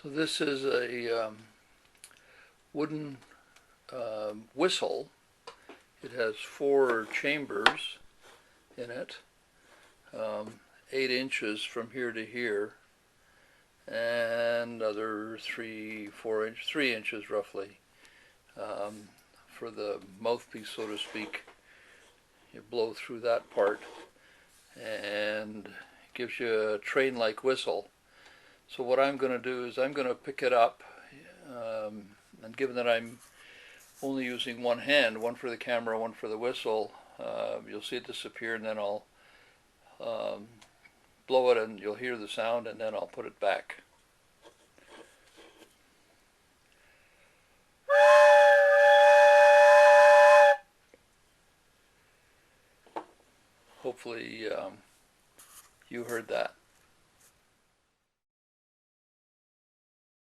So this is a wooden whistle. It has 4 chambers in it, 8 inches from here to here, and another 3 inches roughly for the mouthpiece, so to speak. You blow through that part, and it gives you a train-like whistle. So what I'm going to do is I'm going to pick it up, and given that I'm only using one hand, one for the camera, one for the whistle, you'll see it disappear, and then I'll blow it and you'll hear the sound, and then I'll put it back. Hopefully you heard that.